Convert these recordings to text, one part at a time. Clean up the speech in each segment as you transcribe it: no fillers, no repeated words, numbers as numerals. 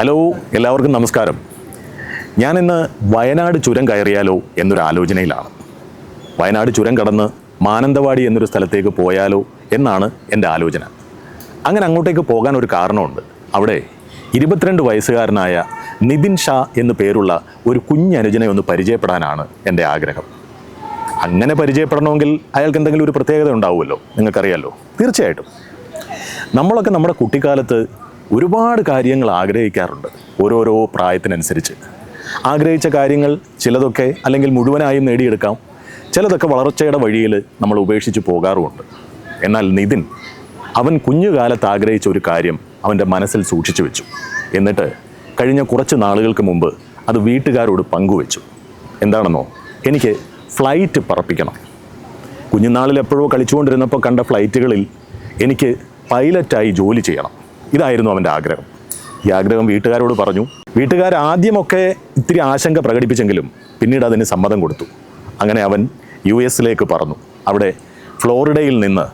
Hello, എല്ലാവർക്കും നമസ്കാരം. ഞാനിന്ന് വയനാട് ചുരം കയറിയാലോ എന്നൊരു ആലോചനയിലാണ്. വയനാട് ചുരം കടന്ന് മാനന്തവാടി എന്നൊരു സ്ഥലത്തേക്ക് പോയാലോ എന്നാണ് എൻ്റെ ആലോചന. അങ്ങനെ അങ്ങോട്ടേക്ക് പോകാൻ ഒരു കാരണമുണ്ട്. അവിടെ 22 വയസ്സുകാരനായ നിതിൻ ഷാ എന്നു പേരുള്ള ഒരു കുഞ്ഞനുജനെ ഒന്ന് പരിചയപ്പെടാനാണ് എൻ്റെ ആഗ്രഹം. അങ്ങനെ പരിചയപ്പെടണമെങ്കിൽ അയാൾക്ക് എന്തെങ്കിലും ഒരു പ്രത്യേകത ഉണ്ടാവുമല്ലോ, നിങ്ങൾക്കറിയാമല്ലോ. തീർച്ചയായിട്ടും നമ്മളൊക്കെ നമ്മുടെ കുട്ടിക്കാലത്ത് ഒരുപാട് കാര്യങ്ങൾ ആഗ്രഹിക്കാറുണ്ട്. ഓരോരോ പ്രായത്തിനനുസരിച്ച് ആഗ്രഹിച്ച കാര്യങ്ങൾ ചിലതൊക്കെ അല്ലെങ്കിൽ മുഴുവനായും നേടിയെടുക്കാം, ചിലതൊക്കെ വളർച്ചയുടെ വഴിയിൽ നമ്മൾ ഉപേക്ഷിച്ച് പോകാറുമുണ്ട്. എന്നാൽ നിതിൻ അവൻ കുഞ്ഞുകാലത്ത് ആഗ്രഹിച്ച ഒരു കാര്യം അവൻ്റെ മനസ്സിൽ സൂക്ഷിച്ചു വെച്ചു. എന്നിട്ട് കഴിഞ്ഞ കുറച്ച് നാളുകൾക്ക് മുമ്പ് അത് വീട്ടുകാരോട് പങ്കുവെച്ചു. എന്താണെന്നോ, എനിക്ക് ഫ്ലൈറ്റ് പറപ്പിക്കണം. കുഞ്ഞുനാളിൽ എപ്പോഴോ കളിച്ചുകൊണ്ടിരുന്നപ്പോൾ കണ്ട ഫ്ലൈറ്റുകളിൽ എനിക്ക് പൈലറ്റായി ജോലി ചെയ്യണം. ഇതായിരുന്നു അവൻ്റെ ആഗ്രഹം. ഈ ആഗ്രഹം വീട്ടുകാരോട് പറഞ്ഞു. വീട്ടുകാർ ആദ്യമൊക്കെ ഇത്തിരി ആശങ്ക പ്രകടിപ്പിച്ചെങ്കിലും പിന്നീട് അതിന് സമ്മതം കൊടുത്തു. അങ്ങനെ അവൻ US പറന്നു. അവിടെ ഫ്ലോറിഡയിൽ നിന്ന്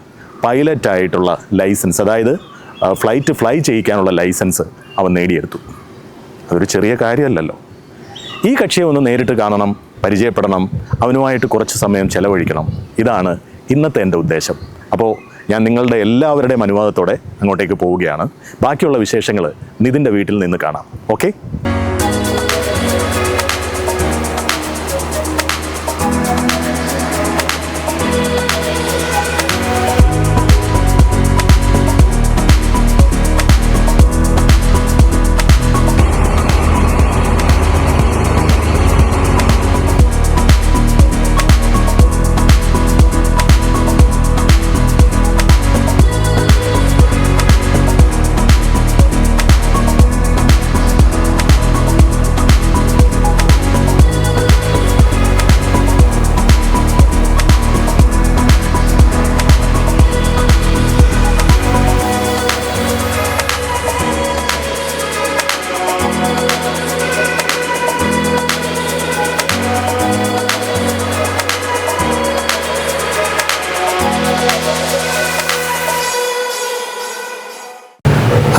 പൈലറ്റായിട്ടുള്ള ലൈസൻസ്, അതായത് ഫ്ലൈറ്റ് ഫ്ലൈ ചെയ്യിക്കാനുള്ള ലൈസൻസ് അവൻ നേടിയെടുത്തു. അതൊരു ചെറിയ കാര്യമല്ലല്ലോ. ഈ കക്ഷിയെ ഒന്ന് നേരിട്ട് കാണണം, പരിചയപ്പെടണം, അവനുമായിട്ട് കുറച്ച് സമയം ചെലവഴിക്കണം. ഇതാണ് ഇന്നത്തെ എൻ്റെ ഉദ്ദേശം. അപ്പോൾ ഞാൻ നിങ്ങളുടെ എല്ലാവരുടെയും അനുവാദത്തോടെ അങ്ങോട്ടേക്ക് പോവുകയാണ്. ബാക്കിയുള്ള വിശേഷങ്ങൾ നിതിൻ്റെ വീട്ടിൽ നിന്ന് കാണാം. ഓക്കെ?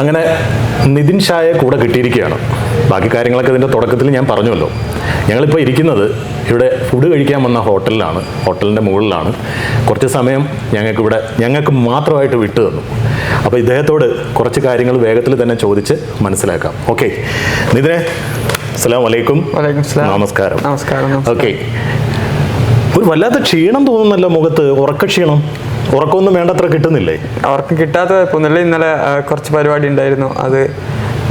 അങ്ങനെ നിതിൻ ഷായെ കൂടെ കിട്ടിയിരിക്കുകയാണ്. ബാക്കി കാര്യങ്ങളൊക്കെ ഇതിൻ്റെ തുടക്കത്തിൽ ഞാൻ പറഞ്ഞുവല്ലോ. ഞങ്ങളിപ്പോൾ ഇരിക്കുന്നത് ഇവിടെ ഫുഡ് കഴിക്കാൻ വന്ന ഹോട്ടലിലാണ്. ഹോട്ടലിൻ്റെ മുകളിലാണ്. കുറച്ച് സമയം ഞങ്ങൾക്ക് മാത്രമായിട്ട് വിട്ടു തന്നു. അപ്പോൾ ഇദ്ദേഹത്തോട് കുറച്ച് കാര്യങ്ങൾ വേഗത്തിൽ തന്നെ ചോദിച്ച് മനസ്സിലാക്കാം. ഓക്കെ നിതിനെ, അസ്സലാമു അലൈക്കും. നമസ്കാരം. ഓക്കെ, ഒരു വല്ലാത്ത ക്ഷീണം തോന്നുന്നല്ലോ മുഖത്ത്, ഉറക്കക്ഷീണം. ഉറക്കമൊന്നും വേണ്ടത്ര കിട്ടുന്നില്ലേ? ഉറക്കം കിട്ടാത്ത കുഴപ്പമൊന്നുമില്ല. ഇന്നലെ കുറച്ച് പരിപാടി ഉണ്ടായിരുന്നു,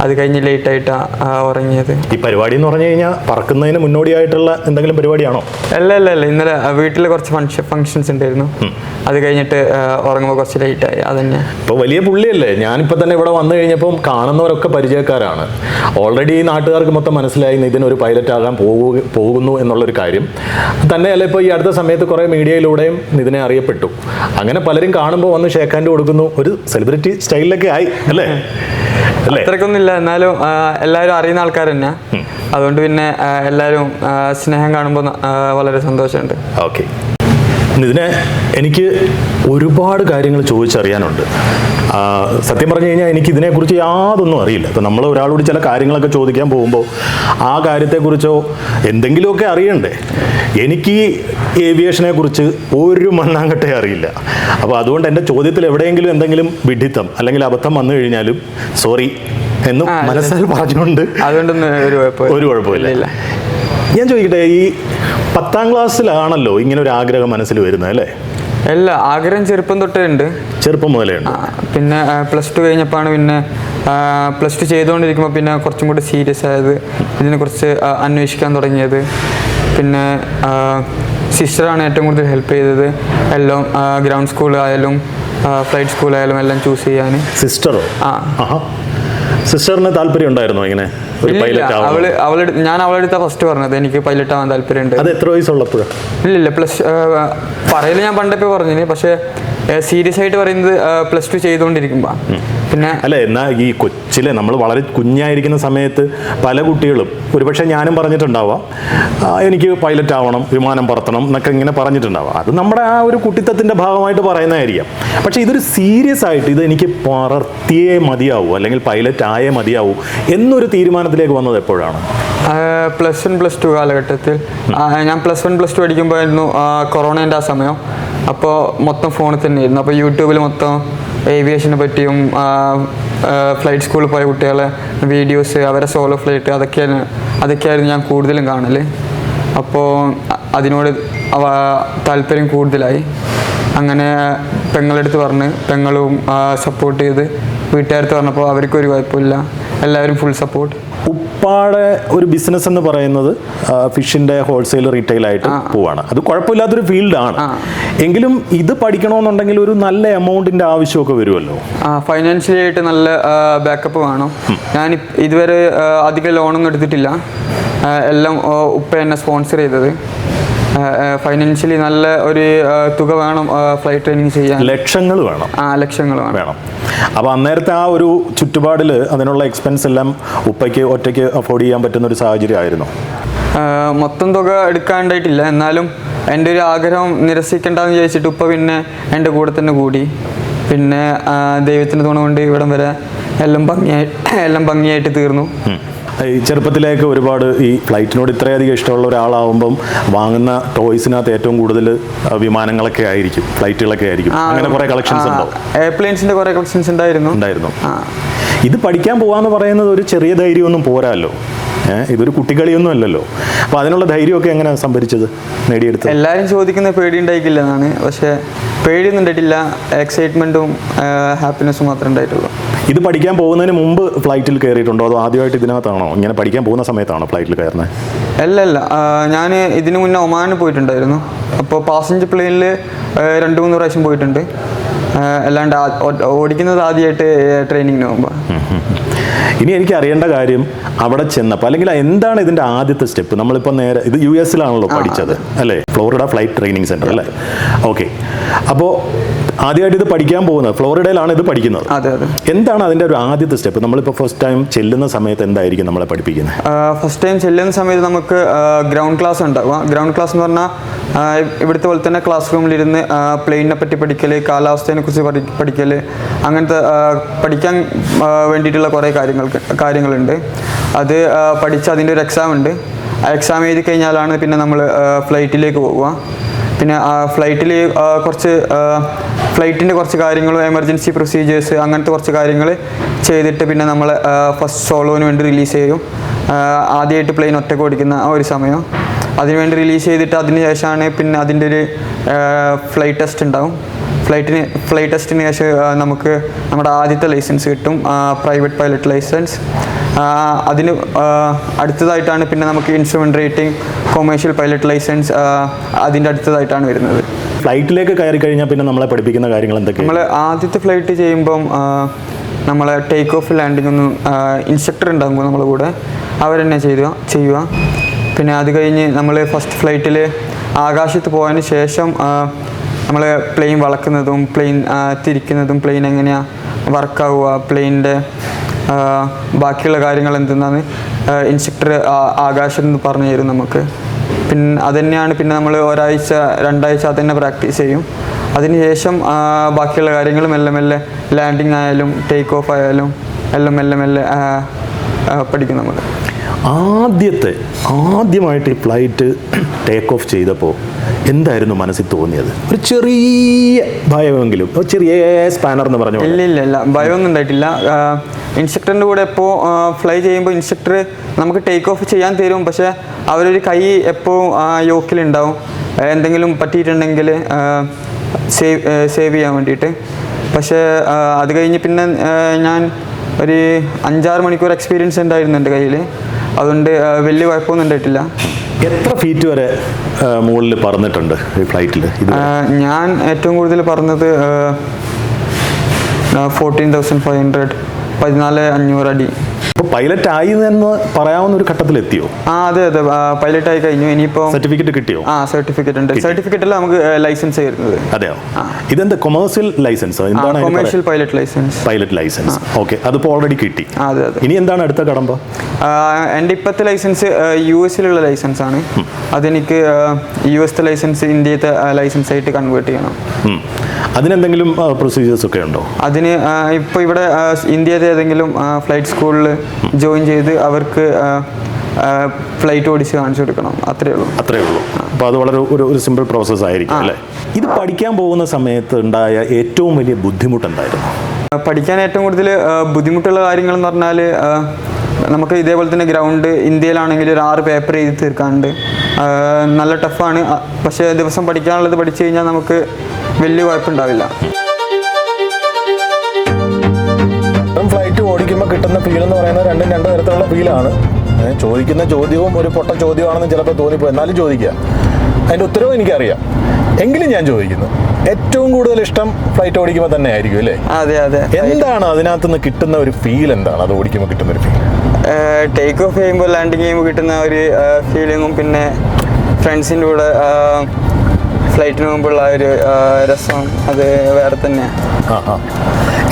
അത് കഴിഞ്ഞ് ലേറ്റായിട്ടാ ഉറങ്ങിയത്. ഈ പരിപാടി എന്ന് പറഞ്ഞു കഴിഞ്ഞാൽ പറക്കുന്നതിന് മുന്നോടിയായിട്ടുള്ള എന്തെങ്കിലും പരിപാടിയാണോ? അല്ല, ഇന്നലെ വീട്ടിൽ കുറച്ച് ഫങ്ഷൻസ് ഉണ്ടായിരുന്നു. അത് കഴിഞ്ഞിട്ട് ഉറങ്ങുമ്പോൾ കുറച്ച് ലേറ്റായി. അതന്നെ. ഇപ്പോൾ വലിയ പുള്ളിയല്ലേ. ഞാനിപ്പോൾ തന്നെ ഇവിടെ വന്നു കഴിഞ്ഞപ്പം കാണുന്നവരൊക്കെ പരിചയക്കാരാണ്. ഓൾറെഡി ഈ നാട്ടുകാർക്ക് മൊത്തം മനസ്സിലായി ഇതിനൊരു പൈലറ്റ് ആകാൻ പോകുന്നു എന്നുള്ളൊരു കാര്യം തന്നെയല്ല. ഇപ്പോൾ ഈ അടുത്ത സമയത്ത് കുറേ മീഡിയയിലൂടെയും ഇതിനെ അറിയപ്പെട്ടു. അങ്ങനെ പലരും കാണുമ്പോൾ വന്ന് ഷേക്ക് ഹാൻഡ് കൊടുക്കുന്നു. ഒരു സെലിബ്രിറ്റി സ്റ്റൈലിലൊക്കെ ആയി അല്ലേ? അത്രക്കൊന്നുമില്ല, എന്നാലും എല്ലാവരും അറിയുന്ന ആൾക്കാർ തന്നെ. അതുകൊണ്ട് പിന്നെ എല്ലാവരും സ്നേഹം കാണുമ്പോൾ വളരെ സന്തോഷമുണ്ട്. ഓക്കെ, ഇതിനെ എനിക്ക് ഒരുപാട് കാര്യങ്ങൾ ചോദിച്ചറിയാനുണ്ട്. സത്യം പറഞ്ഞു കഴിഞ്ഞാൽ എനിക്ക് ഇതിനെക്കുറിച്ച് യാതൊന്നും അറിയില്ല. ഇപ്പം നമ്മൾ ഒരാളോട് ചില കാര്യങ്ങളൊക്കെ ചോദിക്കാൻ പോകുമ്പോൾ ആ കാര്യത്തെക്കുറിച്ചോ എന്തെങ്കിലുമൊക്കെ അറിയണ്ടേ. എനിക്ക് ഈ ഏവിയേഷനെ കുറിച്ച് ഒരു മണ്ണാങ്കട്ടേ അറിയില്ല. അപ്പോൾ അതുകൊണ്ട് എൻ്റെ ചോദ്യത്തിൽ എവിടെയെങ്കിലും എന്തെങ്കിലും വിഡ്ഢിത്തം അല്ലെങ്കിൽ അബദ്ധം വന്നു കഴിഞ്ഞാലും സോറി എന്ന് മനസ്സിൽ പറഞ്ഞുകൊണ്ട് ഒരു കുഴപ്പമില്ല. ഞാൻ ചോദിക്കട്ടെ, ഈ 10ാം ക്ലാസ്സിലാണല്ലോ ഇങ്ങനെ ഒരു ആഗ്രഹം മനസ്സിൽ വരുന്നത് അല്ലേ? അല്ല, ആഗ്രഹം ചെറുപ്പം തൊട്ടേ ഉണ്ട്. ചെറുപ്പം മുതലേ ഉണ്ട്. പിന്നെ +2 കഴിഞ്ഞപ്പോഴാണ് പിന്നെ +2 ചെയ്തുകൊണ്ടിരിക്കുമ്പോൾ പിന്നെ കുറച്ചും കൂടി സീരിയസ് ആയത്, ഇതിനെക്കുറിച്ച് അന്വേഷിക്കാൻ തുടങ്ങിയത്. പിന്നെ സിസ്റ്ററാണ് ഏറ്റവും കൂടുതൽ ഹെൽപ്പ് ചെയ്തത്. എല്ലാം ഗ്രൗണ്ട് സ്കൂളായാലും ഫ്ലൈറ്റ് സ്കൂളായാലും എല്ലാം ചൂസ് ചെയ്യാൻ. സിസ്റ്ററോ? സിസ്റ്ററിന് താല്പര്യം ഉണ്ടായിരുന്നോ ഇങ്ങനെ? ഒരു പൈലറ്റ് ആവണം? ഞാൻ അവളുടെ അടുത്താ ഫസ്റ്റ് പറഞ്ഞത് എനിക്ക് പൈലറ്റ് ആവാൻ താല്പര്യമുണ്ട്. അത് എത്ര വയസ്സുള്ളപ്പോഴാണ്? ഇല്ലില്ല, പറയല് ഞാൻ പണ്ടപ്പോ പറഞ്ഞിന്, പക്ഷെ സീരിയസ് ആയിട്ട് പറയുന്നത് +2 ചെയ്തുകൊണ്ടിരിക്കുമ്പോ. പിന്നെ അല്ല, എന്നാൽ ഈ കൊച്ചിലെ നമ്മൾ വളരെ കുഞ്ഞായിരിക്കുന്ന സമയത്ത് പല കുട്ടികളും, ഒരുപക്ഷെ ഞാനും പറഞ്ഞിട്ടുണ്ടാവാം, എനിക്ക് പൈലറ്റ് ആവണം, വിമാനം പറത്തണം എന്നൊക്കെ ഇങ്ങനെ പറഞ്ഞിട്ടുണ്ടാവാം. അത് നമ്മുടെ ആ ഒരു കുട്ടിത്തത്തിൻ്റെ ഭാഗമായിട്ട് പറയുന്നതായിരിക്കാം. പക്ഷേ ഇതൊരു സീരിയസ് ആയിട്ട് ഇത് എനിക്ക് പറത്തിയേ മതിയാവൂ അല്ലെങ്കിൽ പൈലറ്റ് ആയേ മതിയാവൂ എന്നൊരു തീരുമാനത്തിലേക്ക് വന്നത് എപ്പോഴാണ്? +1 +2 കാലഘട്ടത്തിൽ ഞാൻ +1 +2 പഠിക്കുമ്പോഴായിരുന്നു കൊറോണേൻ്റെ ആ സമയം. അപ്പോൾ മൊത്തം ഫോണിൽ തന്നെയായിരുന്നു. അപ്പോൾ യൂട്യൂബിൽ മൊത്തം ഏവിയേഷനെ പറ്റിയും ഫ്ലൈറ്റ് സ്കൂളിൽ പോയ കുട്ടികളെ വീഡിയോസ്, അവരെ സോളോ ഫ്ലൈറ്റ്, അതൊക്കെയായിരുന്നു ഞാൻ കൂടുതലും കാണൽ. അപ്പോൾ അതിനോട് താല്പര്യം കൂടുതലായി. അങ്ങനെ പെങ്ങളെടുത്ത് പറഞ്ഞ് പെങ്ങളും സപ്പോർട്ട് ചെയ്ത്, വീട്ടുകാരത്ത് പറഞ്ഞപ്പോൾ അവർക്കൊരു കുഴപ്പമില്ല, എല്ലാവരും ഫുൾ സപ്പോർട്ട്. ഉപ്പാടെ ഒരു ബിസിനസ് എന്ന് പറയുന്നത് ഫിഷിൻ്റെ ഹോൾസെയിൽ റീറ്റെയിൽ ആയിട്ട് പോവാണ്. അത് കുഴപ്പമില്ലാത്തൊരു ഫീൽഡാണ്. എങ്കിലും ഇത് പഠിക്കണമെന്നുണ്ടെങ്കിൽ ഒരു നല്ല എമൗണ്ടിൻ്റെ ആവശ്യമൊക്കെ വരുമല്ലോ. ഫൈനാൻഷ്യലി ആയിട്ട് നല്ല ബാക്കപ്പ് വേണം. ഞാൻ ഇതുവരെ അധികം ലോണൊന്നും എടുത്തിട്ടില്ല. എല്ലാം ഉപ്പ എന്നെ സ്പോൺസർ ചെയ്തത്. ഫൈനാൻഷ്യലി നല്ല ഒരു തുക വേണം ഫ്ലൈറ്റ് ട്രെയിനിങ് ചെയ്യാൻ. ലക്ഷങ്ങൾ വേണം. ലക്ഷങ്ങൾ വേണം. അപ്പോൾ അന്നേരത്തെ ആ ഒരു ചുറ്റുപാടിൽ അതിനുള്ള എക്സ്പെൻസ് എല്ലാം ഉപ്പയ്ക്ക് ഒറ്റയ്ക്ക് അഫോർഡ് ചെയ്യാൻ പറ്റുന്ന ഒരു സാഹചര്യം ആയിരുന്നു? മൊത്തം തുക എടുക്കാണ്ടായിട്ടില്ല. എന്നാലും എൻ്റെ ഒരു ആഗ്രഹം നിരസിക്കേണ്ടെന്ന് വിചാരിച്ചിട്ട് ഉപ്പ പിന്നെ എൻ്റെ കൂടെ തന്നെ കൂടി. പിന്നെ ദൈവത്തിൻ്റെ തുണ കൊണ്ട് ഇവിടം വരെ എല്ലാം ഭംഗിയായിട്ട് തീർന്നു. ഈ ചെറുപ്പത്തിലേക്ക് ഒരുപാട് ഈ ഫ്ലൈറ്റിനോട് ഇത്രയധികം ഇഷ്ടമുള്ള ഒരാളാവുമ്പം വാങ്ങുന്ന ടോയ്സിനകത്ത് ഏറ്റവും കൂടുതൽ വിമാനങ്ങളൊക്കെ ആയിരിക്കും, ഫ്ലൈറ്റുകളൊക്കെ ആയിരിക്കും. അങ്ങനെ കുറേ കളക്ഷൻസ് ഉണ്ടോ? എയർപ്ലെയിൻസിൻ്റെ കുറേ കളക്ഷൻസ് ഉണ്ടായിരുന്നു. ഇത് പഠിക്കാൻ പോകാമെന്ന് പറയുന്നത് ഒരു ചെറിയ ധൈര്യമൊന്നും പോരാല്ലോ. ഇതൊരു കുട്ടികളിയൊന്നും അല്ലല്ലോ. അപ്പോൾ അതിനുള്ള ധൈര്യമൊക്കെ എങ്ങനെയാണ് സംഭരിച്ചത്, നേടിയെടുത്തത്? എല്ലാവരും ചോദിക്കുന്ന പേടി ഉണ്ടായിക്കില്ല എന്നാണ്. പക്ഷേ പേടിയൊന്നും ഉണ്ടായിട്ടില്ല. എക്സൈറ്റ്മെൻറ്റും ഹാപ്പിനെസ്സും മാത്രമേ ഉണ്ടായിട്ടുള്ളൂ. ഇത് പഠിക്കാൻ പോകുന്നതിന് മുമ്പ് ഫ്ലൈറ്റിൽ കയറിയിട്ടുണ്ടോ, അതോ ആദ്യമായിട്ട് ഇതിനകത്താണോ, ഇങ്ങനെ പഠിക്കാൻ പോകുന്ന സമയത്താണോ ഫ്ലൈറ്റിൽ കയറുന്നത്? അല്ല, ഞാൻ ഇതിനു മുന്നേ ഒമാനിൽ പോയിട്ടുണ്ടായിരുന്നു. അപ്പോൾ പാസഞ്ചർ പ്ലെയിനിൽ 2-3 പ്രാവശ്യം പോയിട്ടുണ്ട്. അല്ലാണ്ട് ഓടിക്കുന്നത് ആദ്യമായിട്ട് ട്രെയിനിങ്ങിന് പോകുമ്പോൾ. ഇനി എനിക്ക് അറിയേണ്ട കാര്യം, അവിടെ ചെന്നപ്പോൾ അല്ലെങ്കിൽ എന്താണ് ഇതിൻ്റെ ആദ്യത്തെ സ്റ്റെപ്പ്? നമ്മളിപ്പോൾ നേരെ ഇത് US-ലാണല്ലോ പഠിച്ചത് അല്ലേ, ഫ്ലോറിഡ ഫ്ലൈറ്റ് ട്രെയിനിങ് സെൻറ്റർ അല്ലേ? ഓക്കെ. അപ്പോൾ ആദ്യമായിട്ട് ഇത് പഠിക്കാൻ പോകുന്നത് ഫ്ലോറിഡയിലാണ് ഇത് പഠിക്കുന്നത്. അതെ. എന്താണ് അതിൻ്റെ ഒരു ആദ്യത്തെ സ്റ്റെപ്പ്? നമ്മളിപ്പോൾ ഫസ്റ്റ് ടൈം ചെല്ലുന്ന സമയത്ത് എന്തായിരിക്കും നമ്മളെ പഠിപ്പിക്കുന്നത്? ഫസ്റ്റ് ടൈം ചെല്ലുന്ന സമയത്ത് നമുക്ക് ഗ്രൗണ്ട് ക്ലാസ് ഉണ്ടാവുക. ഗ്രൗണ്ട് ക്ലാസ് എന്ന് പറഞ്ഞാൽ ഇവിടുത്തെ പോലെ തന്നെ ക്ലാസ് റൂമിലിരുന്ന് പ്ലെയിനിനെ പറ്റി പഠിക്കൽ, കാലാവസ്ഥയെ കുറിച്ച് പഠിക്കൽ, അങ്ങനത്തെ പഠിക്കാൻ വേണ്ടിയിട്ടുള്ള കുറേ കാര്യങ്ങളുണ്ട്. അത് പഠിച്ച് അതിൻ്റെ ഒരു എക്സാം ഉണ്ട്. ആ എക്സാം എഴുതി കഴിഞ്ഞാലാണ് പിന്നെ നമ്മൾ ഫ്ലൈറ്റിലേക്ക് പോകുക. പിന്നെ ഫ്ലൈറ്റിൽ ഫ്ലൈറ്റിൻ്റെ കുറച്ച് കാര്യങ്ങളും എമർജൻസി പ്രൊസീജിയേഴ്സ് അങ്ങനത്തെ കുറച്ച് കാര്യങ്ങൾ ചെയ്തിട്ട് പിന്നെ നമ്മൾ ഫസ്റ്റ് സോളോന് വേണ്ടി റിലീസ് ചെയ്യും. ആദ്യമായിട്ട് പ്ലെയിൻ ഒറ്റയ്ക്ക് ഓടിക്കുന്ന ആ ഒരു സമയം അതിനുവേണ്ടി റിലീസ് ചെയ്തിട്ട് അതിന് ശേഷമാണ് പിന്നെ അതിൻ്റെ ഒരു ഫ്ലൈറ്റ് ടെസ്റ്റ് ഉണ്ടാവും. ഫ്ലൈറ്റ് ടെസ്റ്റിന് ശേഷം നമുക്ക് നമ്മുടെ ആദ്യത്തെ ലൈസൻസ് കിട്ടും, പ്രൈവറ്റ് പൈലറ്റ് ലൈസൻസ്. അതിന് അടുത്തതായിട്ടാണ് പിന്നെ നമുക്ക് instrument rating, commercial pilot license അതിൻ്റെ അടുത്തതായിട്ടാണ് വരുന്നത്. ഫ്ലൈറ്റിലേക്ക് കയറി കഴിഞ്ഞാൽ പിന്നെ നമ്മളെ പഠിപ്പിക്കുന്ന കാര്യങ്ങൾ എന്തൊക്കെയാണ്? നമ്മൾ ആദ്യത്തെ ഫ്ലൈറ്റ് ചെയ്യുമ്പം നമ്മളെ ടേക്ക് ഓഫ് ലാൻഡിംഗ് ഒന്നും ഇൻസ്ട്രക്ടർ ഉണ്ടാകുമ്പോൾ നമ്മളെ കൂടെ അവരെന്നെ ചെയ്യുക. പിന്നെ അത് കഴിഞ്ഞ് നമ്മൾ ഫസ്റ്റ് ഫ്ലൈറ്റിൽ ആകാശത്ത് പോയതിന് ശേഷം നമ്മൾ പ്ലെയിൻ വളക്കുന്നതും പ്ലെയിൻ തിരിക്കുന്നതും പ്ലെയിൻ എങ്ങനെയാണ് വർക്കാവുക, പ്ലെയിനിൻ്റെ ബാക്കിയുള്ള കാര്യങ്ങൾ എന്തെന്നാണ് ഇൻസ്ട്രക്ടർ ആകാശത്ത് നിന്ന് പറഞ്ഞു തരും നമുക്ക്. പിന്നെ അതുതന്നെയാണ് പിന്നെ നമ്മൾ 1-2 ആഴ്ച അതന്നെ പ്രാക്ടീസ് ചെയ്യും. അതിനുശേഷം ബാക്കിയുള്ള കാര്യങ്ങൾ മെല്ലെ മെല്ലെ ലാൻഡിങ് ആയാലും ടേക്ക് ഓഫ് ആയാലും എല്ലാം മെല്ലെ പഠിക്കും നമ്മൾ. ആദ്യമായിട്ട് ഈ ഫ്ലൈറ്റ് ടേക്ക് ഓഫ് ചെയ്തപ്പോൾ എന്തായിരുന്നു മനസ്സിൽ തോന്നിയത്? ഒരു ചെറിയ ഭയമെങ്കിലും, ചെറിയ സ്പാനർ എന്ന് പറഞ്ഞു? ഇല്ല, ഭയമൊന്നും ഉണ്ടായിട്ടില്ല. ഇൻസ്ട്രക്ടറിൻ്റെ കൂടെ എപ്പോൾ ഫ്ലൈ ചെയ്യുമ്പോൾ ഇൻസ്ട്രക്ടർ നമുക്ക് ടേക്ക് ഓഫ് ചെയ്യാൻ തരും. പക്ഷേ അവരൊരു കൈ എപ്പോഴും യോക്കിലുണ്ടാവും, എന്തെങ്കിലും പറ്റിയിട്ടുണ്ടെങ്കിൽ സേവ് ചെയ്യാൻ വേണ്ടിയിട്ട്. പക്ഷേ അത് കഴിഞ്ഞ് പിന്നെ ഞാൻ ഒരു 5-6 മണിക്കൂർ എക്സ്പീരിയൻസ് ഉണ്ടായിരുന്നു എൻ്റെ കയ്യിൽ. അതുകൊണ്ട് വലിയ കുഴപ്പമൊന്നും ഉണ്ടായിട്ടില്ല. എത്ര ഫീറ്റ് വരെ മുകളിൽ പറന്നിട്ടുണ്ട് ഈ ഫ്ലൈറ്റിൽ? ഞാൻ ഏറ്റവും കൂടുതൽ പറന്നത് 14,500 14,500 അടി. അപ്പോൾ പൈലറ്റ് ആയി എന്ന് പറയാവുന്ന ഒരു ഘട്ടത്തിലെത്തിയോ? അതെ അതെ, പൈലറ്റ് ആയി കഴിഞ്ഞു. ഇനിയിപ്പോൾ സർട്ടിഫിക്കറ്റ് കിട്ടിയോ? സർട്ടിഫിക്കറ്റ് ഉണ്ട്. സർട്ടിഫിക്കറ്റിൽ നമുക്ക് ലൈസൻസ് വരുന്നത്. അതെയോ? ഇതെന്താ കൊമേഴ്സ്യൽ ലൈസൻസ്? എന്താണ് commercial pilot license? Pilot license, okay. അതിപ്പോൾ ഓൾറെഡി കിട്ടി. അതെ അതെ. ഇനി എന്താണ് അടുത്ത കടമ്പ? എൻ്റെ ഇപ്പോഴത്തെ ലൈസൻസ് US-ലുള്ള ലൈസൻസ് ആണ്. അതെനിക്ക് US-ത്തെ ലൈസൻസ് ഇന്ത്യത്തെ ലൈസൻസ് ആയിട്ട് കൺവേർട്ട് ചെയ്യണം. അതിനെന്തെങ്കിലും പ്രൊസീജിയേഴ്സ് ഒക്കെ ഉണ്ടോ? അതിന് ഇപ്പോൾ ഇവിടെ ഇന്ത്യയിലെ ഏതെങ്കിലും ഫ്ലൈറ്റ് സ്കൂളിൽ ജോയിൻ ചെയ്ത് അവർക്ക് ഫ്ലൈറ്റ് ഓടിച്ച് കാണിച്ചു കൊടുക്കണം. അത്രേ ഉള്ളൂ. അപ്പോൾ അത് വളരെ ഒരു സിമ്പിൾ പ്രോസസ്സ് ആയിരിക്കും അല്ലേ? ഇത് പഠിക്കാൻ പോകുന്ന സമയത്ത് ഉണ്ടായ ഏറ്റവും വലിയ ബുദ്ധിമുട്ട് എന്തായിരുന്നു? പഠിക്കാൻ ഏറ്റവും കൂടുതൽ ബുദ്ധിമുട്ടുള്ള കാര്യങ്ങൾ എന്ന് പറഞ്ഞാൽ നമുക്ക് ഇതേപോലെ തന്നെ ഗ്രൗണ്ട് ഇന്ത്യയിലാണെങ്കിൽ ഒരു 6 പേപ്പർ എഴുതി തീർക്കാനുണ്ട്. നല്ല ടഫാണ്. പക്ഷേ ദിവസം പഠിക്കാനുള്ളത് പഠിച്ചു കഴിഞ്ഞാൽ നമുക്ക് വലിയ കുഴപ്പമുണ്ടാവില്ല. ഫ്ലൈറ്റ് ഓടിക്കുമ്പോൾ കിട്ടുന്ന ഫീൽ എന്ന് പറയുന്നത് രണ്ട് തരത്തിലുള്ള ഫീലാണ്. ചോദിക്കുന്ന ചോദ്യവും ഒരു പൊട്ട ചോദ്യമാണെന്ന് ചിലപ്പോൾ തോന്നിപ്പോയി, എന്നാലും ചോദിക്കുക. അതിൻ്റെ ഉത്തരവും എനിക്കറിയാം, എങ്കിലും ഞാൻ ചോദിക്കുന്നു. ഏറ്റവും കൂടുതൽ ഇഷ്ടം ഫ്ലൈറ്റ് ഓടിക്കുമ്പോൾ തന്നെ ആയിരിക്കും അല്ലേ? അതെ അതെ. എന്താണ് അതിനകത്ത് നിന്ന് കിട്ടുന്ന ഒരു ഫീൽ? എന്താണ് അത് ഓടിക്കുമ്പോൾ കിട്ടുന്ന ഒരു ഫീൽ? ടേക്ക് ഓഫ് ചെയ്യുമ്പോൾ ലാൻഡിങ് ചെയ്യുമ്പോൾ കിട്ടുന്ന ഒരു ഫീലിങ്ങും പിന്നെ ഫ്രണ്ട്സിൻ്റെ കൂടെ ഫ്ലൈറ്റിന് മുമ്പുള്ള ഒരു രസം അത് വേറെ തന്നെയാണ്.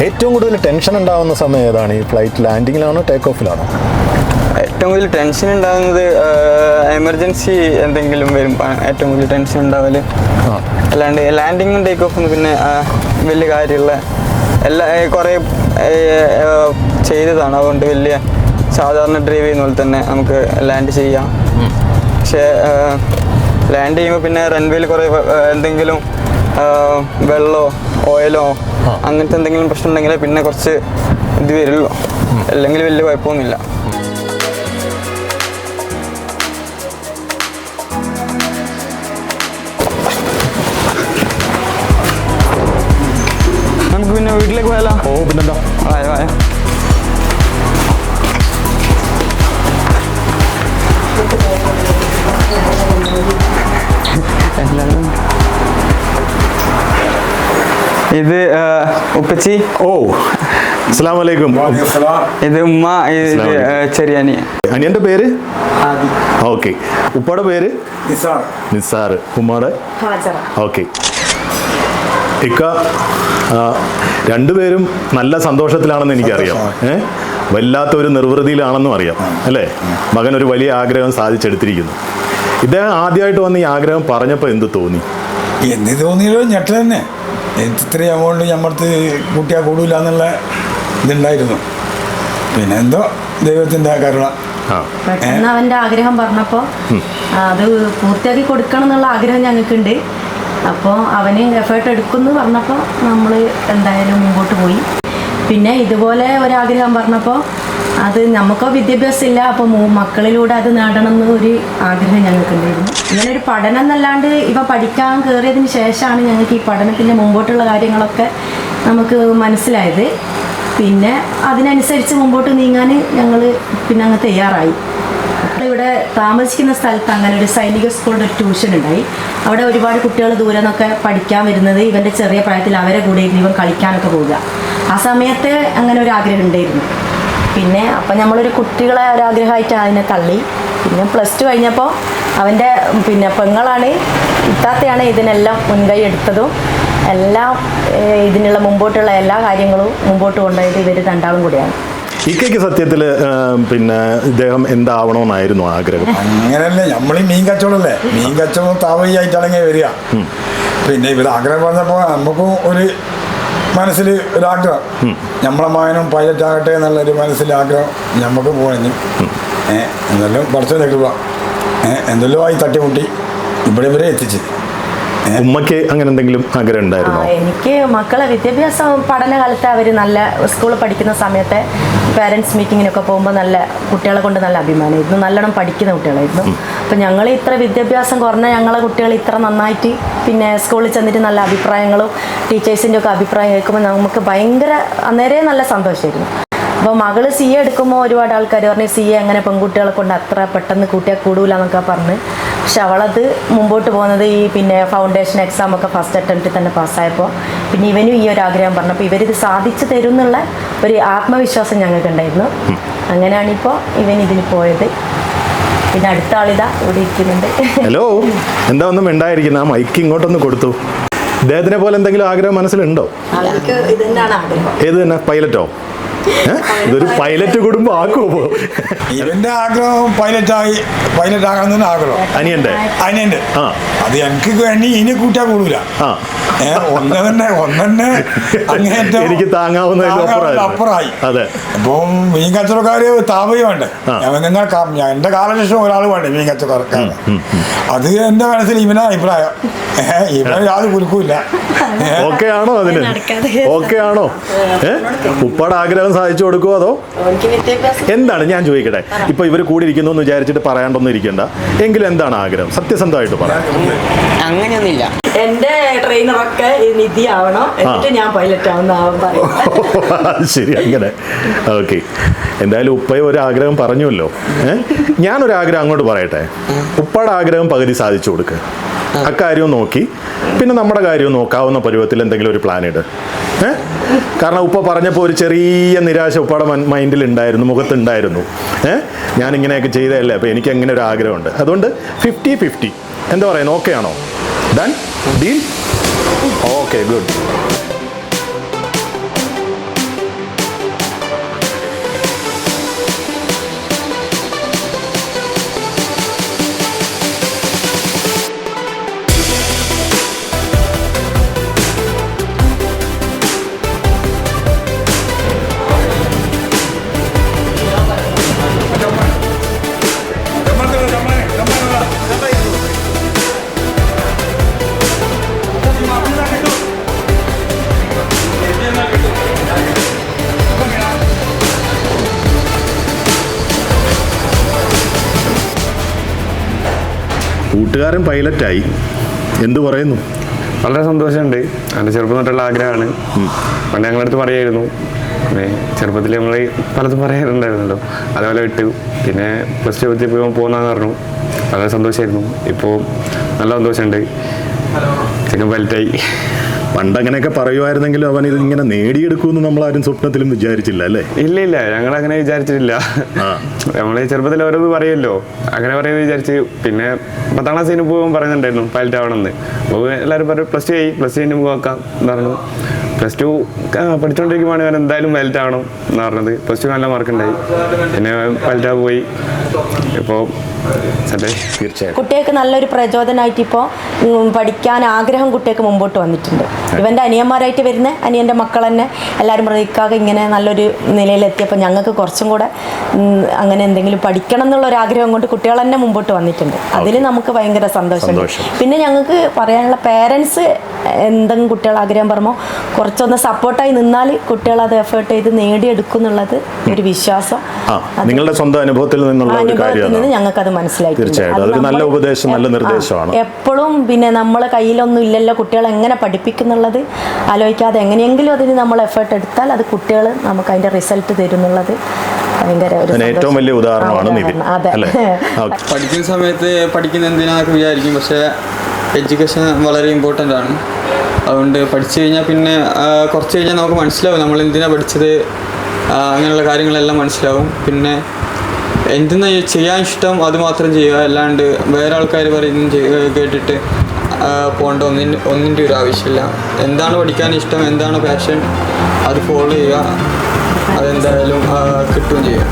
ഏറ്റവും കൂടുതൽ ടെൻഷൻ ഉണ്ടാകുന്ന സമയം ഏതാണ്? ഈ ഫ്ലൈറ്റ് ലാൻഡിങ്ങിലാണോ ടേക്ക് ഓഫിലാണോ? ഏറ്റവും കൂടുതൽ ടെൻഷൻ ഉണ്ടാകുന്നത് എമർജൻസി എന്തെങ്കിലും വരുമ്പോൾ ഏറ്റവും കൂടുതൽ ടെൻഷൻ ഉണ്ടാവല്. അല്ലാണ്ട് ലാൻഡിങ്ങും ടേക്ക് ഓഫും പിന്നെ വലിയ കാര്യമുള്ള കുറേ ചെയ്തതാണ്. അതുകൊണ്ട് വലിയ സാധാരണ ഡ്രൈവ് ചെയ്യുന്ന പോലെ തന്നെ നമുക്ക് ലാൻഡ് ചെയ്യാം. പക്ഷേ ലാൻഡ് ചെയ്യുമ്പോൾ പിന്നെ റൺവേയിൽ കുറേ എന്തെങ്കിലും വെള്ളമോ ഓയിലോ അങ്ങനത്തെ എന്തെങ്കിലും പ്രശ്നം ഉണ്ടെങ്കിൽ പിന്നെ കുറച്ച് ഇത് വരുള്ളൂ. അല്ലെങ്കിൽ വലിയ കുഴപ്പമൊന്നുമില്ല. നമുക്ക് പിന്നെ വീട്ടിലേക്ക് പോയാലോ? പിന്നെന്താ, വായ. ഇത് ഉപ്പച്ചി. അസ്സലാമു അലൈക്കും. ഇത് ഉമ്മ. ഇത് ചെറിയാനി. അനിയന്റെ പേര്? ഓക്കെ. ഉപ്പയുടെ പേര്? നിസാർ. ഉമ്മയുടെ? ഓക്കെ. ഇക്ക രണ്ടുപേരും നല്ല സന്തോഷത്തിലാണെന്ന് എനിക്കറിയാം. വല്ലാത്തൊരു നിർവൃതിയിലാണെന്നും അറിയാം അല്ലേ? മകൻ ഒരു വലിയ ആഗ്രഹം സാധിച്ചെടുത്തിരിക്കുന്നു. ഇദ്ദേഹം ആദ്യമായിട്ട് വന്ന് ഈ ആഗ്രഹം പറഞ്ഞപ്പോൾ എന്ത് തോന്നി? എന്ത് തോന്നിയല്ലോ, ഞെട്ടൽ തന്നെ. ഇത്രയും എമൗണ്ട് ഞമ്മടുത്ത് കൂട്ടിയാൽ കൂടില്ല എന്നുള്ള ഇതുണ്ടായിരുന്നു. പിന്നെ എന്തോ ദൈവത്തിൻ്റെ കരുണ. പെട്ടെന്ന് അവൻ്റെ ആഗ്രഹം പറഞ്ഞപ്പോൾ അത് പൂർത്തിയാക്കി കൊടുക്കണം എന്നുള്ള ആഗ്രഹം ഞങ്ങൾക്കുണ്ട്. അപ്പോൾ അവന് എഫേർട്ട് എടുക്കുമെന്ന് പറഞ്ഞപ്പോൾ നമ്മൾ എന്തായാലും മുമ്പോട്ട് പോയി. പിന്നെ ഇതുപോലെ ഒരാഗ്രഹം പറഞ്ഞപ്പോൾ അത് നമുക്കോ വിദ്യാഭ്യാസം ഇല്ല, അപ്പോൾ മക്കളിലൂടെ അത് നേടണം എന്നൊരു ആഗ്രഹം ഞങ്ങൾക്കുണ്ടായിരുന്നു. ഇങ്ങനെ ഒരു പഠനം എന്നല്ലാണ്ട് ഇവ പഠിക്കാൻ കയറിയതിന് ശേഷമാണ് ഞങ്ങൾക്ക് ഈ പഠനത്തിൻ്റെ മുമ്പോട്ടുള്ള കാര്യങ്ങളൊക്കെ നമുക്ക് മനസ്സിലായത്. പിന്നെ അതിനനുസരിച്ച് മുമ്പോട്ട് നീങ്ങാൻ ഞങ്ങൾ പിന്നെ അങ്ങ് തയ്യാറായി. ഇവിടെ താമസിക്കുന്ന സ്ഥലത്ത് അങ്ങനെ ഒരു സൈനിക സ്കൂളിൻ്റെ ഒരു ട്യൂഷൻ ഉണ്ടായി. അവിടെ ഒരുപാട് കുട്ടികൾ ദൂരെ നിന്നൊക്കെ പഠിക്കാൻ വരുന്നത് ഇവൻ്റെ ചെറിയ പ്രായത്തിൽ അവരെ കൂടെ ഇവൻ കളിക്കാനൊക്കെ പോവുക. ആ സമയത്ത് അങ്ങനെ ഒരു ആഗ്രഹം ഉണ്ടായിരുന്നു. പിന്നെ അപ്പം നമ്മളൊരു കുട്ടികളെ ഒരാഗ്രഹമായിട്ട് അതിനെ തള്ളി. പിന്നെ +2 കഴിഞ്ഞപ്പോൾ അവൻ്റെ പിന്നെ പെങ്ങളാണ് ഇത്താത്തയാണ് ഇതിനെല്ലാം മുൻകൈ എടുത്തതും എല്ലാം ഇതിനുള്ള മുമ്പോട്ടുള്ള എല്ലാ കാര്യങ്ങളും മുമ്പോട്ട് കൊണ്ടുപോയത് ഇവർ രണ്ടാളും കൂടിയാണ്. ഇക്കയ്ക്ക് സത്യത്തിൽ പിന്നെ ഇദ്ദേഹം എന്താവണമെന്നായിരുന്നു ആഗ്രഹം? അങ്ങനെയല്ലേ, നമ്മൾ മീൻ കച്ചവടമല്ലേ, മീൻ കച്ചവടം താവഴിയായിട്ടാണെങ്കിൽ വരിക. പിന്നെ ഇവർ ആഗ്രഹം പറഞ്ഞപ്പോൾ നമുക്കും ഒരു മനസ്സിൽ ഒരാഗ്രഹം, നമ്മളെ മകനും പൈലറ്റ് ആകട്ടെ എന്നുള്ളൊരു മനസ്സിലാഗ്രഹം നമുക്ക് പോകണു. എന്തെല്ലാം പഠിച്ചു നിൽക്കുക, എന്തെല്ലോ ആയി തട്ടിമുട്ടി ഇവിടെ ഇവരെ എത്തിച്ച്. ഉമ്മയ്ക്ക് അങ്ങനെ എന്തെങ്കിലും ആഗ്രഹം ഉണ്ടായിരുന്നോ? എനിക്ക് മക്കളെ വിദ്യാഭ്യാസം പഠനകാലത്ത് അവർ നല്ല സ്കൂളിൽ പഠിക്കുന്ന സമയത്ത് പാരൻസ് മീറ്റിങ്ങിനൊക്കെ പോകുമ്പോൾ നല്ല കുട്ടികളെ കൊണ്ട് നല്ല അഭിമാനമായിരുന്നു. നല്ലോണം പഠിക്കുന്ന കുട്ടികളായിരുന്നു. അപ്പം ഞങ്ങൾ ഇത്ര വിദ്യാഭ്യാസം കുറഞ്ഞ ഞങ്ങളെ കുട്ടികൾ ഇത്ര നന്നായിട്ട് പിന്നെ സ്കൂളിൽ ചെന്നിട്ട് നല്ല അഭിപ്രായങ്ങളും ടീച്ചേഴ്സിൻ്റെ ഒക്കെ അഭിപ്രായം കേൾക്കുമ്പോൾ നമുക്ക് ഭയങ്കര അന്നേരേ നല്ല സന്തോഷമായിരുന്നു. അപ്പോൾ മകള് CA എടുക്കുമ്പോൾ ഒരുപാട് ആൾക്കാർ പറഞ്ഞ് CA അങ്ങനെ പെൺകുട്ടികളെ കൊണ്ട് അത്ര പെട്ടെന്ന് കൂട്ടിയാൽ കൂടൂല എന്നൊക്കെ പറഞ്ഞ്. പക്ഷെ അവളത് മുമ്പോട്ട് പോകുന്നത് ഈ പിന്നെ ഫൗണ്ടേഷൻ എക്സാം ഒക്കെ ഫസ്റ്റ് അറ്റംപ്റ്റിൽ തന്നെ പാസ്സായപ്പോൾ പിന്നെ ഇവനും ഈ ഒരു ആഗ്രഹം പറഞ്ഞപ്പോൾ ഇവരിത് സാധിച്ചു തരും എന്നുള്ള ഒരു ആത്മവിശ്വാസം ഞങ്ങൾക്ക് ഉണ്ടായിരുന്നു. അങ്ങനെയാണിപ്പോൾ ഇവൻ ഇതിന് പോയത്. പിന്നെ അടുത്ത ആളിതാ ഇവിടെ ഇരിക്കുന്നുണ്ട്. ഹലോ, എന്താ ഒന്നും ഉണ്ടായിരിക്കുന്ന ആ മൈക്ക് ഇങ്ങോട്ടൊന്ന് കൊടുത്തു. ഇദ്ദേഹത്തിനെ പോലെ എന്തെങ്കിലും ആഗ്രഹം മനസ്സിലുണ്ടോ? ആൾക്ക് ഇത് തന്നെയാണ് ആഗ്രഹം. ഏത് തന്നെ? പൈലറ്റോ? ഇതൊരു പൈലറ്റ് കുടുംബം ആക്കുമോ? ഇവന്റെ ആഗ്രഹം പൈലറ്റ് ആകണമെന്ന് ആഗ്രഹം. അനിയന്റെ ആ. അത് എനിക്ക് വേണ്ടി ഇനി കൂട്ടാ കൂടൂല. ആ, ഒന്നെ എനിക്ക് താങ്ങാവുന്നതിലും അപ്പുറമായി. അതെ. അപ്പം മീൻ കച്ചവടക്കാര് താപയും വേണ്ടേ? എന്റെ കാലശേഷം ഒരാൾ വേണ്ടേ മീൻ കച്ചവടക്കാരൻ. അത് എന്റെ മനസ്സിൽ ഇവനാ അഭിപ്രായം. ഇവനെ യാതൊരു കുലുക്കൂല്ല. ഓക്കെ ആണോ? അതിന് ഓക്കെ ആണോ? ഉപ്പാടെ ആഗ്രഹം സാധിച്ചു കൊടുക്കുമോ അതോ എന്താണ്? ഞാൻ ചോദിക്കട്ടെ, ഇപ്പൊ ഇവര് കൂടി ഇരിക്കുന്നു എന്ന് വിചാരിച്ചിട്ട് പറയാണ്ടൊന്നും ഇരിക്കണ്ട. എങ്കിലും എന്താണ് ആഗ്രഹം? സത്യസന്ധമായിട്ട് പറയാം. അങ്ങനെയൊന്നുമില്ല. എന്റെ ട്രെയിനറൊക്കെ നിധി ആവണം, എന്നിട്ട് ഞാൻ പൈലറ്റ് ആവുന്ന. ശരി, അങ്ങനെ. ഓക്കെ, എന്തായാലും ഉപ്പയും ഒരു ആഗ്രഹം പറഞ്ഞുവല്ലോ. ഞാനൊരു ആഗ്രഹം അങ്ങോട്ട് പറയട്ടെ. ഉപ്പയുടെ ആഗ്രഹം പകുതി സാധിച്ചു കൊടുക്കുക. അക്കാര്യവും നോക്കി പിന്നെ നമ്മുടെ കാര്യവും നോക്കാവുന്ന പരുവത്തിൽ എന്തെങ്കിലും ഒരു പ്ലാൻ ഇട്. കാരണം ഉപ്പ പറഞ്ഞപ്പോൾ ഒരു ചെറിയ നിരാശ ഉപ്പയുടെ മൈൻഡിൽ ഉണ്ടായിരുന്നു, മുഖത്തുണ്ടായിരുന്നു. ഞാൻ ഇങ്ങനെയൊക്കെ ചെയ്തതല്ലേ, അപ്പോൾ എനിക്ക് അങ്ങനെ ഒരു ആഗ്രഹമുണ്ട്. അതുകൊണ്ട് 50-50 എന്താ പറയുന്നത്? ഓക്കെ ആണോ? ഡൺ? ഡീൽ? Okay, good. കൂട്ടുകാരൻ പൈലറ്റായി, എന്തു പറയുന്നു? വളരെ സന്തോഷമുണ്ട്. എൻ്റെ ചെറുപ്പം തൊട്ടുള്ള ആഗ്രഹമാണ്. പണ്ട് ഞങ്ങളടുത്ത് പറയായിരുന്നു, ചെറുപ്പത്തിൽ നമ്മൾ പലതും പറയാറുണ്ടായിരുന്നല്ലോ, അതേപോലെ വിട്ടു. പിന്നെ പ്ലസ് ടു എത്തിയപ്പോൾ പോകുന്നതെന്ന് പറഞ്ഞു. വളരെ സന്തോഷമായിരുന്നു. ഇപ്പോൾ നല്ല സന്തോഷമുണ്ട്. ചിക്കൻ പൈലറ്റായി. പണ്ടങ്ങനെയൊക്കെ പറയുമായിരുന്നെങ്കിലും അവൻ ഇത് ഇങ്ങനെ നേടിയെടുക്കുമെന്ന് നമ്മളാരും സ്വപ്നത്തിലും വിചാരിച്ചില്ല അല്ലേ? ഇല്ല, ഞങ്ങൾ അങ്ങനെ വിചാരിച്ചിട്ടില്ല. നമ്മൾ ചെറുപ്പത്തിൽ ഓരോന്ന് പറയുമല്ലോ, അങ്ങനെ പറയുന്നത് വിചാരിച്ച്. പിന്നെ 10ാം ക്ലാസ്സിന് പോകുമ്പോൾ പറയുന്നുണ്ടായിരുന്നു പൈലറ്റ് ആവണമെന്ന്. അപ്പോൾ എല്ലാവരും പറയും പ്ലസ് ടു കഴിഞ്ഞ് നോക്കാം എന്ന് പറഞ്ഞു. പ്ലസ് ടു പഠിച്ചുകൊണ്ടിരിക്കുമ്പോൾ ഞാൻ എന്തായാലും പൈലറ്റ് ആവണം എന്ന് പറഞ്ഞത്. പ്ലസ് ടു നല്ല മാർക്കുണ്ടായി. പിന്നെ പൈലറ്റ് പോയി. ഇപ്പോൾ തീർച്ചയായും കുട്ടികൾക്ക് നല്ലൊരു പ്രചോദനമായിട്ട് ഇപ്പോൾ പഠിക്കാൻ ആഗ്രഹം കുട്ടികൾക്ക് മുമ്പോട്ട് വന്നിട്ടുണ്ട്. ഇവൻ്റെ അനിയന്മാരായിട്ട് വരുന്ന അനിയൻ്റെ മക്കൾ തന്നെ എല്ലാവരും പ്രതിക്കാതെ ഇങ്ങനെ നല്ലൊരു നിലയിലെത്തിയപ്പോൾ ഞങ്ങൾക്ക് കുറച്ചും കൂടെ അങ്ങനെ എന്തെങ്കിലും പഠിക്കണം എന്നുള്ളൊരു ആഗ്രഹം കൊണ്ട് കുട്ടികൾ തന്നെ മുമ്പോട്ട് വന്നിട്ടുണ്ട്. അതിൽ നമുക്ക് ഭയങ്കര സന്തോഷമുണ്ട്. പിന്നെ ഞങ്ങൾക്ക് പറയാനുള്ള പേരൻസ് എന്തെങ്കിലും കുട്ടികൾ ആഗ്രഹം പറയുമ്പോൾ കുറച്ചൊന്ന് സപ്പോർട്ടായി നിന്നാൽ കുട്ടികൾ അത് എഫേർട്ട് ചെയ്ത് നേടിയെടുക്കും എന്നുള്ളത് ഒരു വിശ്വാസം നിങ്ങളുടെ സ്വന്തം അനുഭവത്തിൽ നിന്ന് ഞങ്ങൾക്കത് മനസ്സിലായി. തീർച്ചയായിട്ടും അതൊരു നല്ല ഉപദേശം, നല്ല നിർദ്ദേശമാണ്. എപ്പോഴും പിന്നെ നമ്മളെ കയ്യിലൊന്നും ഇല്ലല്ലോ, കുട്ടികളെ എങ്ങനെ പഠിപ്പിക്കുന്നുള്ളത് ആലോചിക്കാതെ എങ്ങനെയെങ്കിലും അതിന് നമ്മൾ എഫേർട്ട് എടുത്താൽ അത് കുട്ടികൾ നമുക്ക് അതിന്റെ റിസൾട്ട് തരും എന്നുള്ളത് ഭയങ്കര ഏറ്റവും വലിയ ഉദാഹരണമാണ് നിതിൻ. പഠിക്കുന്ന സമയത്ത് പഠിക്കുന്ന എന്തിനാന്നൊക്കെ വിചാരിക്കും, പക്ഷേ എഡ്യൂക്കേഷൻ വളരെ ഇമ്പോർട്ടൻ്റ് ആണ്. അതുകൊണ്ട് പഠിച്ചു കഴിഞ്ഞാൽ പിന്നെ കുറച്ച് കഴിഞ്ഞാൽ നമുക്ക് മനസ്സിലാവും നമ്മൾ എന്തിനാണ് പഠിച്ചത്, അങ്ങനെയുള്ള കാര്യങ്ങളെല്ലാം മനസ്സിലാവും. പിന്നെ എന്തെന്ന് ചെയ്യാൻ ഇഷ്ടം അത് മാത്രം ചെയ്യുക, അല്ലാണ്ട് വേറെ ആൾക്കാർ പറയുന്നത് കേട്ടിട്ട് പോകേണ്ട ഒന്നിൻ്റെ ഒരു ആവശ്യമില്ല. എന്താണ് പഠിക്കാൻ ഇഷ്ടം, എന്താണ് പാഷൻ, അത് ഫോളോ ചെയ്യുക. അതെന്തായാലും കിട്ടുകയും ചെയ്യും.